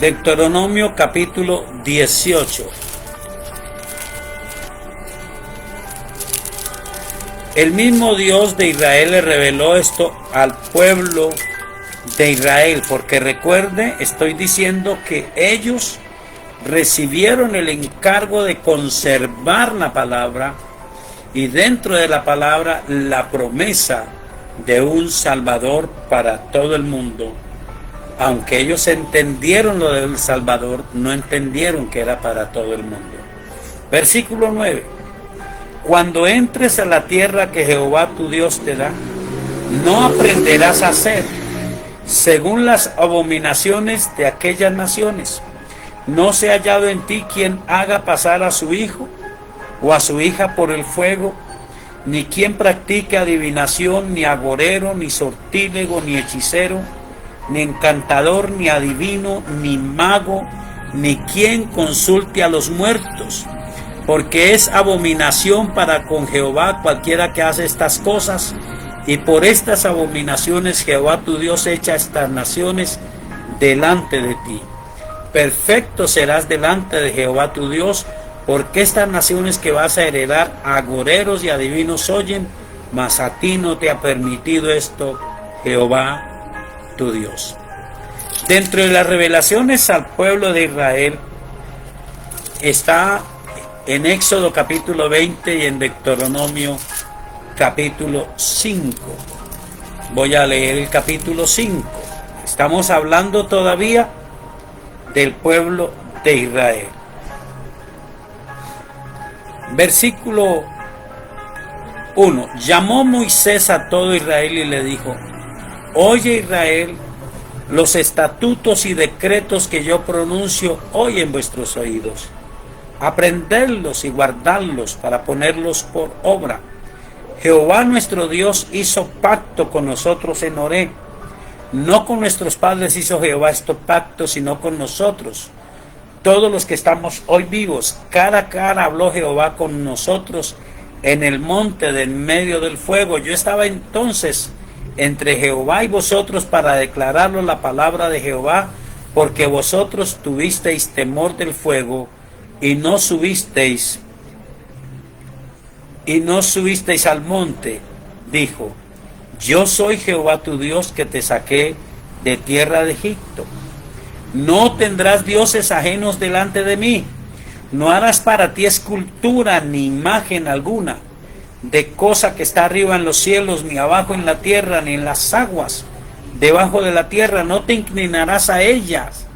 Deuteronomio capítulo 18. El mismo Dios de Israel le reveló esto al pueblo de Israel, porque recuerde, estoy diciendo que ellos recibieron el encargo de conservar la palabra, y dentro de la palabra la promesa de un Salvador para todo el mundo. Aunque ellos entendieron lo del Salvador, no entendieron que era para todo el mundo. Versículo 9. Cuando entres a la tierra que Jehová tu Dios te da, no aprenderás a hacer según las abominaciones de aquellas naciones. No se ha hallado en ti quien haga pasar a su hijo o a su hija por el fuego, ni quien practique adivinación, ni agorero, ni sortílego, ni hechicero, ni encantador, ni adivino, ni mago, ni quien consulte a los muertos, porque es abominación para con Jehová cualquiera que hace estas cosas, Y por estas abominaciones Jehová tu Dios echa estas naciones delante de ti. Perfecto serás delante de Jehová tu Dios, porque estas naciones que vas a heredar, agoreros y adivinos oyen, mas a ti no te ha permitido esto Jehová tu Dios. Dentro de las revelaciones al pueblo de Israel está en Éxodo capítulo 20 y en Deuteronomio capítulo 5. Voy a leer el capítulo 5. Estamos hablando todavía del pueblo de Israel. Versículo 1. Llamó Moisés a todo Israel y le dijo: Oye Israel, los estatutos y decretos que yo pronuncio hoy en vuestros oídos. Aprendedlos y guardarlos para ponerlos por obra. Jehová nuestro Dios hizo pacto con nosotros en Horeb. No con nuestros padres hizo Jehová este pacto, sino con nosotros, todos los que estamos hoy vivos. Cara a cara habló Jehová con nosotros en el monte de en medio del fuego. Yo estaba entonces entre Jehová y vosotros para declararos la palabra de Jehová, porque vosotros tuvisteis temor del fuego y no subisteis al monte. Dijo: Yo soy Jehová tu Dios, que te saqué de tierra de Egipto. No tendrás dioses ajenos delante de mí. No harás para ti escultura ni imagen alguna de cosa que está arriba en los cielos, ni abajo en la tierra, ni en las aguas debajo de la tierra. No te inclinarás a ellas,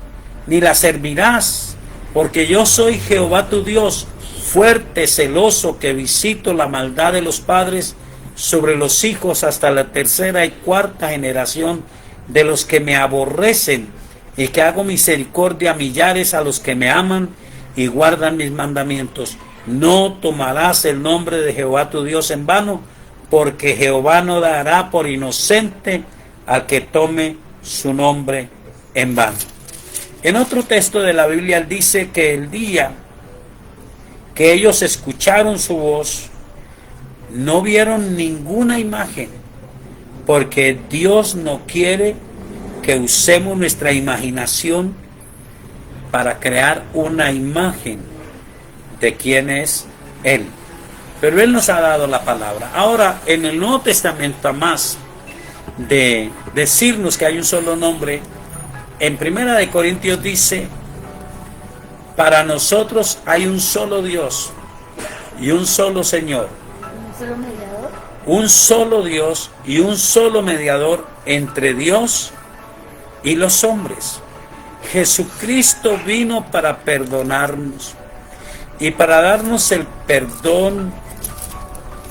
ni las servirás, porque yo soy Jehová tu Dios, fuerte, celoso, que visito la maldad de los padres sobre los hijos hasta la tercera y cuarta generación de los que me aborrecen, y que hago misericordia a millares a los que me aman y guardan mis mandamientos. No tomarás el nombre de Jehová tu Dios en vano, porque Jehová no dará por inocente al que tome su nombre en vano. En otro texto de la Biblia dice que el día que ellos escucharon su voz, no vieron ninguna imagen, porque Dios no quiere que usemos nuestra imaginación para crear una imagen de quién es Él. Pero Él nos ha dado la palabra. Ahora, en el Nuevo Testamento, a más de decirnos que hay un solo nombre, en 1 Corintios dice: para nosotros hay un solo Dios y un solo Señor. ¿Un solo mediador? Un solo Dios y un solo mediador entre Dios y los hombres. Jesucristo vino para perdonarnos y para darnos el perdón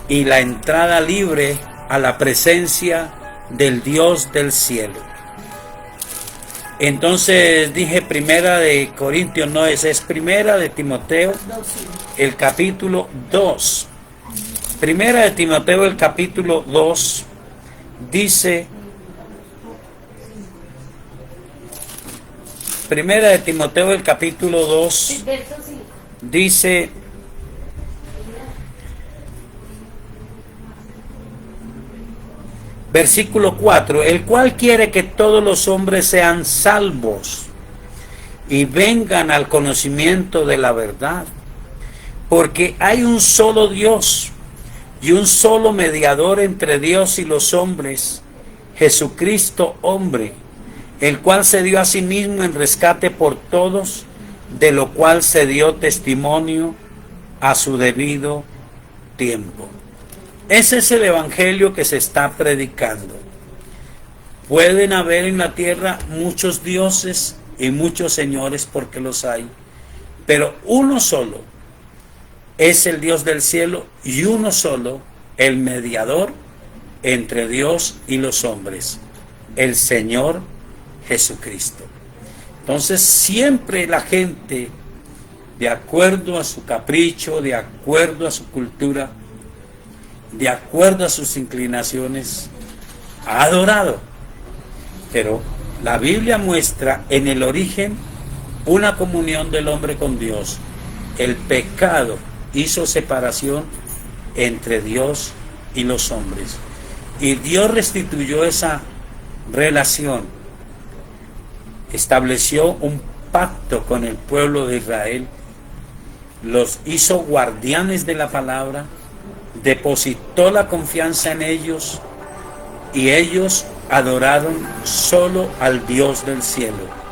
y la entrada libre a la presencia del Dios del cielo. Entonces dije 1 Corintios, no es 1 Timoteo, el capítulo 2. 1 Timoteo, el capítulo 2, dice, 1 Timoteo, el capítulo 2, dice, versículo 4, el cual quiere que todos los hombres sean salvos y vengan al conocimiento de la verdad, porque hay un solo Dios y un solo mediador entre Dios y los hombres, Jesucristo hombre, el cual se dio a sí mismo en rescate por todos, de lo cual se dio testimonio a su debido tiempo. Ese es el evangelio que se está predicando. Pueden haber en la tierra muchos dioses y muchos señores, porque los hay, pero uno solo es el Dios del cielo y uno solo el mediador entre Dios y los hombres, el Señor Jesucristo. Entonces siempre la gente, de acuerdo a su capricho, de acuerdo a su cultura, de acuerdo a sus inclinaciones, ha adorado. Pero la Biblia muestra en el origen una comunión del hombre con Dios. El pecado hizo separación entre Dios y los hombres. Y Dios restituyó esa relación, estableció un pacto con el pueblo de Israel, los hizo guardianes de la palabra, depositó la confianza en ellos y ellos adoraron solo al Dios del cielo.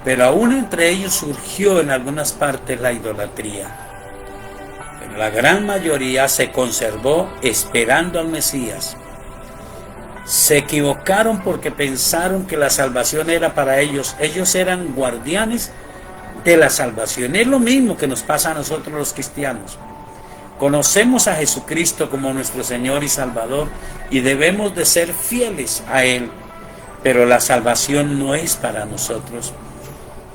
Pero aún entre ellos surgió en algunas partes la idolatría. Pero la gran mayoría se conservó esperando al Mesías. Se equivocaron porque pensaron que la salvación era para ellos. Ellos eran guardianes de la salvación. Es lo mismo que nos pasa a nosotros los cristianos. Conocemos a Jesucristo como nuestro Señor y Salvador y debemos de ser fieles a Él. Pero la salvación no es para nosotros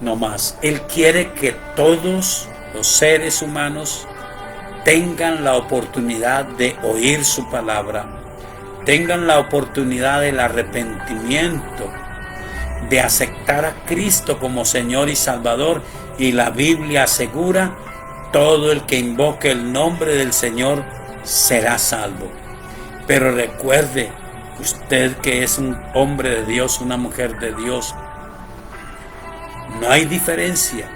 no más. Él quiere que todos los seres humanos tengan la oportunidad de oír su palabra, tengan la oportunidad del arrepentimiento, de aceptar a Cristo como Señor y Salvador. Y la Biblia asegura: todo el que invoque el nombre del Señor será salvo. Pero recuerde, usted que es un hombre de Dios, una mujer de Dios, no hay diferencia.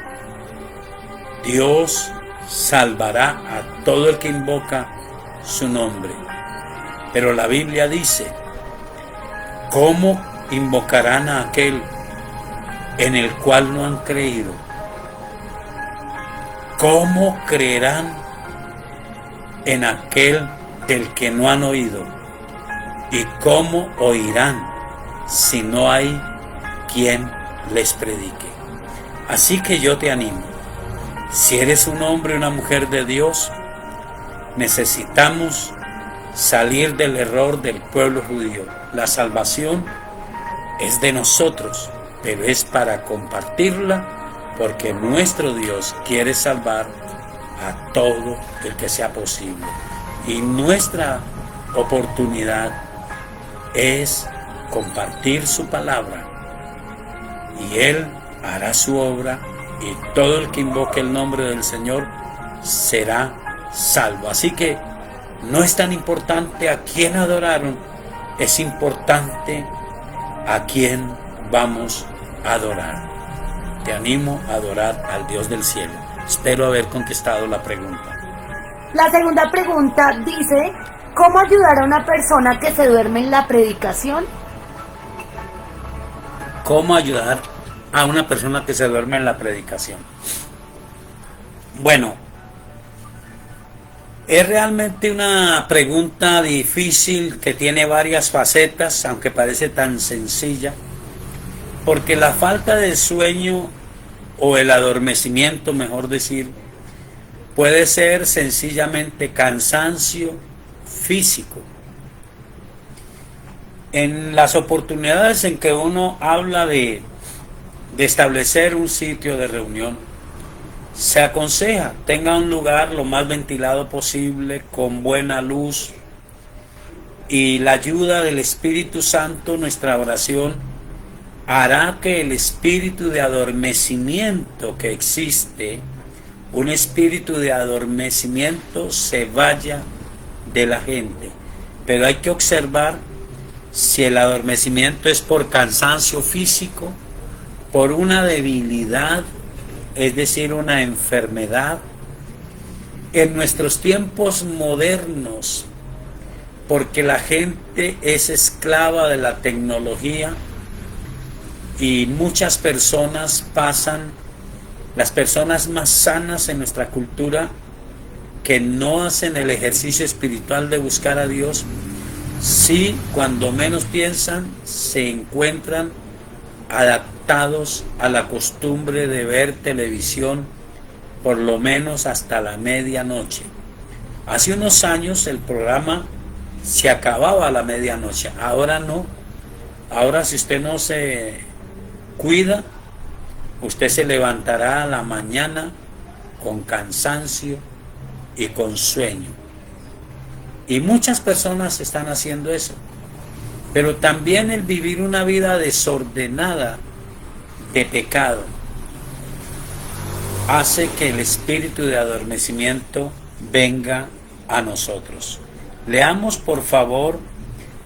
Dios salvará a todo el que invoca su nombre. Pero la Biblia dice: ¿cómo invocarán a aquel en el cual no han creído? ¿Cómo creerán en aquel del que no han oído? ¿Y cómo oirán si no hay quien les predique? Así que yo te animo. Si eres un hombre o una mujer de Dios, necesitamos salir del error del pueblo judío. La salvación es de nosotros, pero es para compartirla, porque nuestro Dios quiere salvar a todo el que sea posible. Y nuestra oportunidad es compartir su palabra, y Él hará su obra, y todo el que invoque el nombre del Señor será salvo. Así que no es tan importante a quién adoraron, es importante a quién vamos a adorar. Te animo a adorar al Dios del cielo. Espero haber contestado la pregunta. La segunda pregunta dice: ¿cómo ayudar a una persona que se duerme en la predicación? ¿Cómo ayudar a una persona que se duerme en la predicación? Bueno, es realmente una pregunta difícil que tiene varias facetas, aunque parece tan sencilla, porque la falta de sueño o el adormecimiento, mejor decir, puede ser sencillamente cansancio físico. En las oportunidades en que uno habla de establecer un sitio de reunión, se aconseja tenga un lugar lo más ventilado posible, con buena luz, y la ayuda del Espíritu Santo, nuestra oración, hará que el espíritu de adormecimiento que existe, un espíritu de adormecimiento, se vaya de la gente. Pero hay que observar si el adormecimiento es por cansancio físico, por una debilidad, es decir, una enfermedad. En nuestros tiempos modernos, porque la gente es esclava de la tecnología y muchas personas pasan, las personas más sanas en nuestra cultura, que no hacen el ejercicio espiritual de buscar a Dios, sí, cuando menos piensan, se encuentran adaptados a la costumbre de ver televisión por lo menos hasta la medianoche. Hace unos años el programa se acababa a la medianoche, ahora no. Ahora, si usted no se cuida, usted se levantará a la mañana con cansancio y con sueño. Y muchas personas están haciendo eso. Pero también el vivir una vida desordenada de pecado hace que el espíritu de adormecimiento venga a nosotros. Leamos por favor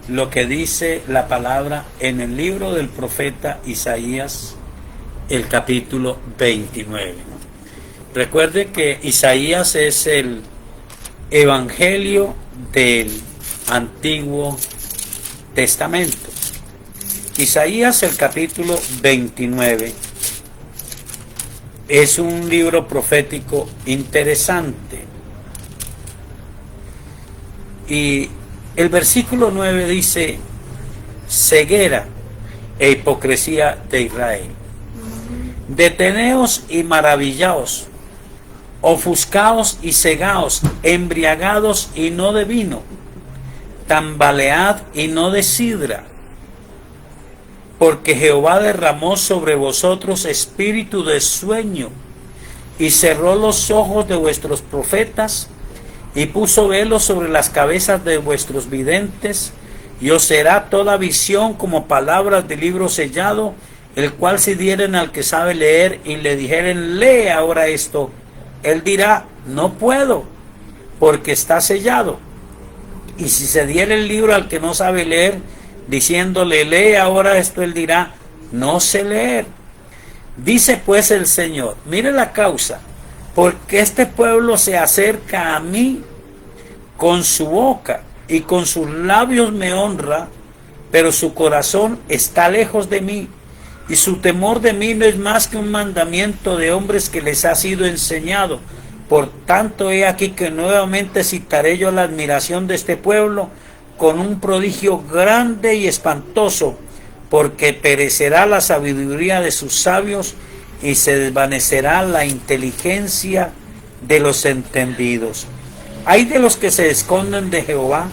lo que dice la palabra en el libro del profeta Isaías, el capítulo 29. Recuerde que Isaías es el evangelio del Antiguo Testamento. Isaías, el capítulo 29, es un libro profético interesante. Y el versículo 9 dice: ceguera e hipocresía de Israel. Deteneos y maravillaos, ofuscaos y cegaos, embriagados y no de vino, tambalead y no de sidra, porque Jehová derramó sobre vosotros espíritu de sueño, y cerró los ojos de vuestros profetas, y puso velos sobre las cabezas de vuestros videntes, y os será toda visión como palabras de libro sellado, el cual si dieren al que sabe leer y le dijeren: lee ahora esto, él dirá: no puedo, porque está sellado. Y si se diere el libro al que no sabe leer, diciéndole: lee ahora esto, él dirá: no sé leer. Dice pues el Señor, mire la causa, porque este pueblo se acerca a mí con su boca y con sus labios me honra, pero su corazón está lejos de mí, y su temor de mí no es más que un mandamiento de hombres que les ha sido enseñado. Por tanto, he aquí que nuevamente citaré yo la admiración de este pueblo con un prodigio grande y espantoso, porque perecerá la sabiduría de sus sabios y se desvanecerá la inteligencia de los entendidos. Hay de los que se esconden de Jehová,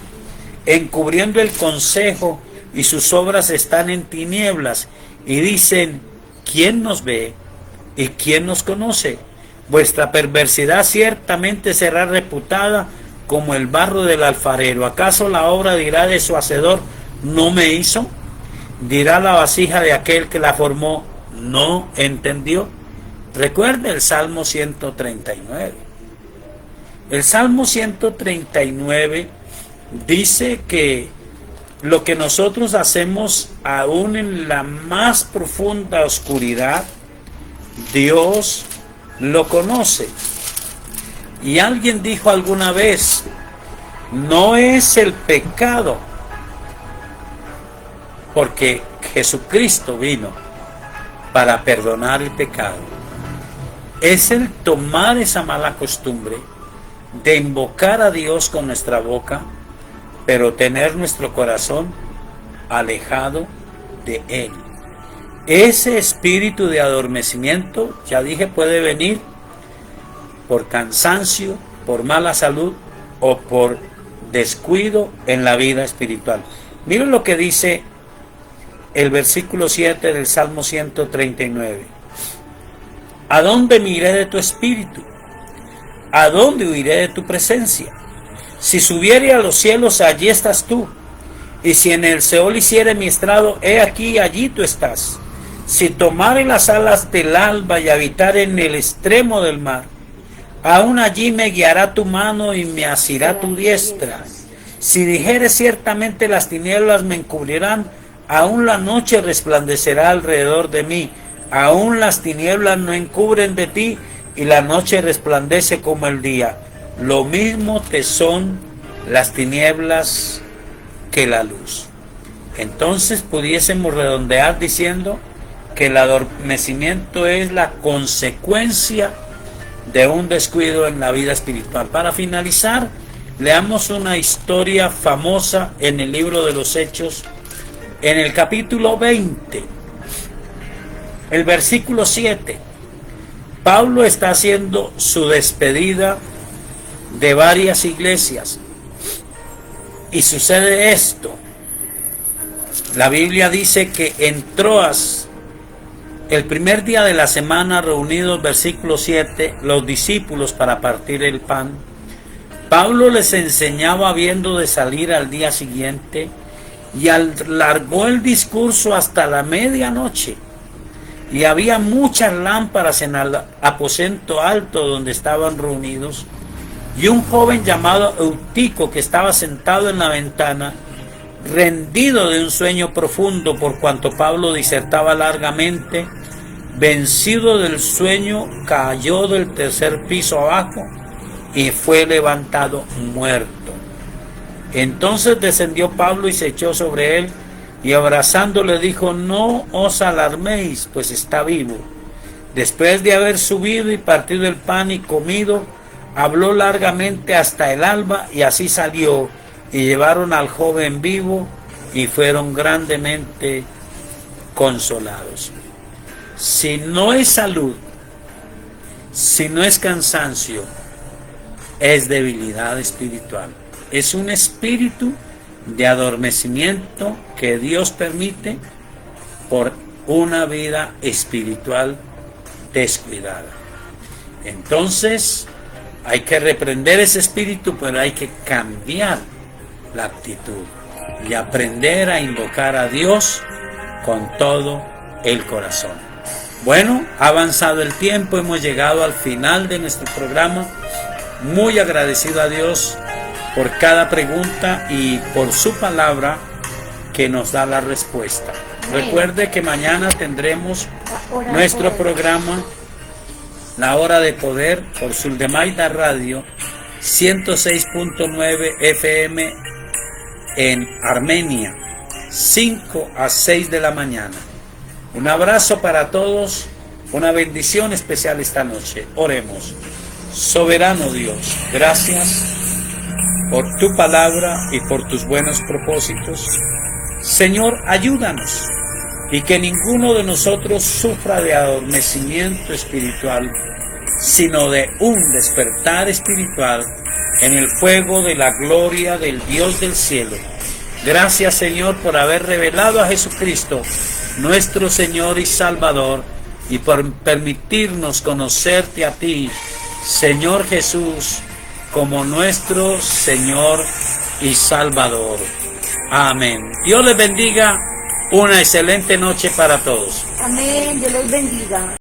encubriendo el consejo, y sus obras están en tinieblas, y dicen: ¿quién nos ve y quién nos conoce? Vuestra perversidad ciertamente será reputada como el barro del alfarero. ¿Acaso la obra dirá de su hacedor: no me hizo? Dirá la vasija de aquel que la formó: no entendió. Recuerde el Salmo 139. El Salmo 139 dice que lo que nosotros hacemos aún en la más profunda oscuridad, Dios lo conoce. Y alguien dijo alguna vez: no es el pecado, porque Jesucristo vino para perdonar el pecado. Es el tomar esa mala costumbre de invocar a Dios con nuestra boca, pero tener nuestro corazón alejado de Él. Ese espíritu de adormecimiento, ya dije, puede venir por cansancio, por mala salud o por descuido en la vida espiritual. Miren lo que dice el versículo 7 del Salmo 139. ¿A dónde me iré de tu espíritu? ¿A dónde huiré de tu presencia? Si subiere a los cielos, allí estás tú. Y si en el Seol hiciere mi estrado, he aquí, allí tú estás. Si tomare las alas del alba y habitare en el extremo del mar, aún allí me guiará tu mano y me asirá tu diestra. Si dijere: ciertamente las tinieblas me encubrirán, aún la noche resplandecerá alrededor de mí. Aún las tinieblas no encubren de ti, y la noche resplandece como el día. Lo mismo te son las tinieblas que la luz. Entonces pudiésemos redondear diciendo que el adormecimiento es la consecuencia de un descuido en la vida espiritual. Para finalizar, leamos una historia famosa en el libro de los Hechos, en el capítulo 20, el versículo 7. Pablo está haciendo su despedida de varias iglesias y sucede esto. La Biblia dice que en Troas, el primer día de la semana, reunidos, versículo 7, los discípulos para partir el pan, Pablo les enseñaba habiendo de salir al día siguiente, y alargó el discurso hasta la medianoche. Y había muchas lámparas en el aposento alto donde estaban reunidos, y un joven llamado Eutico, que estaba sentado en la ventana, rendido de un sueño profundo, por cuanto Pablo disertaba largamente, vencido del sueño, cayó del tercer piso abajo y fue levantado muerto. Entonces descendió Pablo y se echó sobre él, y abrazándole dijo: no os alarméis, pues está vivo. Después de haber subido y partido el pan y comido, habló largamente hasta el alba, y así salió, y llevaron al joven vivo, y fueron grandemente consolados. Si no es salud, si no es cansancio, es debilidad espiritual. Es un espíritu de adormecimiento que Dios permite por una vida espiritual descuidada. Entonces hay que reprender ese espíritu, pero hay que cambiar la actitud y aprender a invocar a Dios con todo el corazón. Bueno, ha avanzado el tiempo, hemos llegado al final de nuestro programa. Muy agradecido a Dios por cada pregunta y por su palabra que nos da la respuesta. Recuerde que mañana tendremos nuestro programa La Hora de Poder por Suldemaida Radio 106.9 FM en Armenia, 5 a 6 de la mañana. Un abrazo para todos, una bendición especial esta noche. Oremos. Soberano Dios, gracias por tu palabra y por tus buenos propósitos. Señor, ayúdanos y que ninguno de nosotros sufra de adormecimiento espiritual, sino de un despertar espiritual en el fuego de la gloria del Dios del cielo. Gracias, Señor, por haber revelado a Jesucristo, nuestro Señor y Salvador, y por permitirnos conocerte a ti, Señor Jesús, como nuestro Señor y Salvador. Amén. Dios les bendiga. Una excelente noche para todos. Amén. Dios los bendiga.